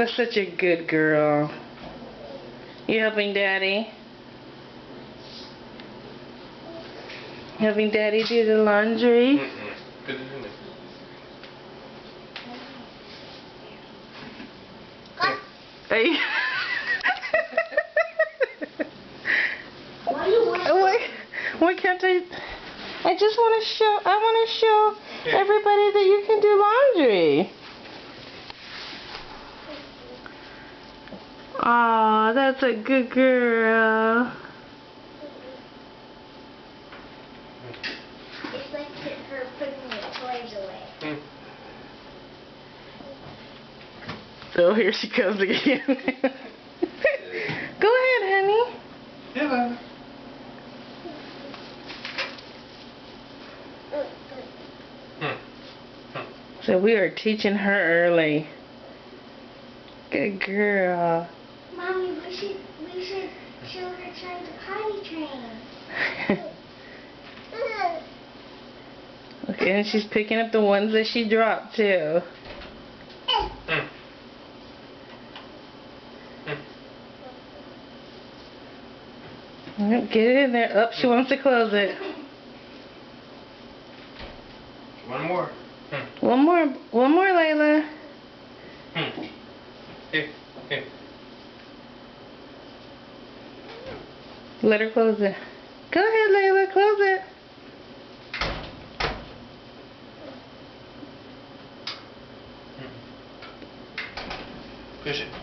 That's such a good girl. You helping Daddy? Helping Daddy do the laundry? Put it in there. Hey. What do you want? Why can't I just want to show everybody that you can do laundry. Aw, that's a good girl. It's like her putting the toys away. Oh, here she comes again. Go ahead, honey. Yeah. So we are teaching her early. Good girl. Mommy, we should show her trying to potty train. Okay, and she's picking up the ones that she dropped too. Get it in there. Up, she wants to close it. One more. One more, Layla. Here. Let her close it. Go ahead, Layla, close it. Push it.